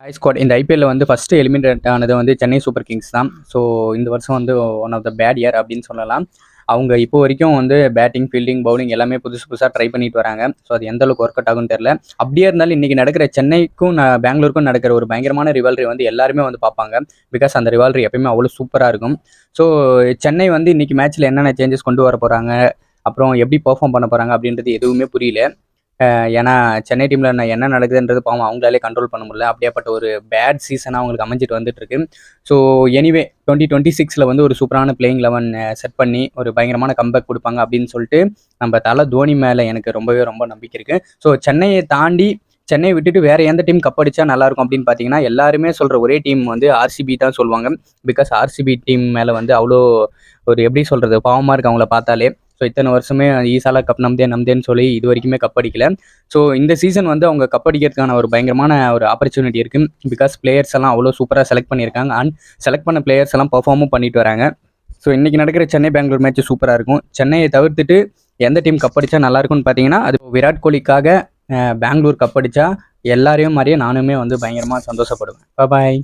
High squad இந்த ஐபிஎல்ல வந்து ஃபர்ஸ்ட் எலிமினேட் ஆனது வந்து சென்னை சூப்பர் கிங்ஸ் தான். ஸோ இந்த வருஷம் வந்து one of the bad year அப்படின்னு சொல்லலாம். அவங்க இப்போ வரைக்கும் வந்து பேட்டிங், ஃபீல்டிங், பவுலிங் எல்லாமே புதுசாக ட்ரை பண்ணிட்டு வராங்க. ஸோ அது எந்த அளவுக்கு ஒர்க் அவுட் ஆகும்னு தெரியல. அப்படியே இருந்தாலும் இன்னைக்கு நடக்கிற சென்னைக்கும் பெங்களூருக்கும் நடக்கிற ஒரு பயங்கரமான ரிவால்ரி வந்து எல்லாருமே வந்து பார்ப்பாங்க. பிகாஸ் அந்த ரிவால்ரி எப்பயுமே அவ்வளோ சூப்பராக இருக்கும். ஸோ சென்னை வந்து இன்னைக்கு மேட்ச்ல என்னென்ன சேஞ்சஸ் கொண்டு வர போறாங்க, அப்புறம் எப்படி பெர்ஃபார்ம் பண்ண போறாங்க அப்படின்றது எதுவுமே புரியல. ஏன்னா சென்னை டீமில் என்ன நடக்குதுன்றது பாவம் அவங்களாலே கண்ட்ரோல் பண்ண முடியல. அப்படியேப்பட்ட ஒரு பேட் சீசனாக அவங்களுக்கு அமைஞ்சிட்டு வந்துட்டு இருக்கு. ஸோ எனிவே 2026 வந்து ஒரு சூப்பரான பிளேயிங் 11 செட் பண்ணி ஒரு பயங்கரமான கம்பேக் கொடுப்பாங்க அப்படின்னு சொல்லிட்டு நம்ம தலை தோனி மேலே எனக்கு ரொம்ப நம்பிக்கை இருக்கு. ஸோ சென்னையை தாண்டி சென்னையை விட்டுட்டு வேற எந்த டீம் கப்படிச்சா நல்லா இருக்கும் அப்படின்னு பார்த்தீங்கன்னா எல்லாருமே சொல்ற ஒரே டீம் வந்து ஆர்சிபி தான் சொல்லுவாங்க. பிகாஸ் ஆர்சிபி டீம் மேலே வந்து அவ்வளோ ஒரு எப்படி சொல்றது பாவமாக இருக்கு அவங்கள பார்த்தாலே. ஸோ இத்தனை வருஷமே ஈசாலா கப் நம்தேன்னு சொல்லி இது வரைக்குமே கப் அடிக்கல. ஸோ இந்த சீசன் வந்து அவங்க கப் அடிக்கிறதுக்கான ஒரு பயங்கரமான ஒரு ஆப்பர்ச்சுனிட்டி இருக்கு. பிகாஸ் பிளேயர்ஸ் எல்லாம் அவ்வளோ சூப்பராக செலக்ட் பண்ணியிருக்காங்க. அண்ட் செலக்ட் பண்ண பிளேயர்ஸ் எல்லாம் பர்ஃபார்மும் பண்ணிட்டு வராங்க. ஸோ இன்னைக்கு நடக்கிற சென்னை பெங்களூர் மேட்ச் சூப்பராக இருக்கும். சென்னையை தவிர்த்துட்டு எந்த டீம் கப் அடிச்சா நல்லா இருக்கும்னு பார்த்தீங்கன்னா அது விராட் கோலிக்காக பெங்களூர் கப் அடிச்சா எல்லாரையும் மாதிரியே நானுமே வந்து பயங்கரமாக சந்தோஷப்படுவேன். பாய்.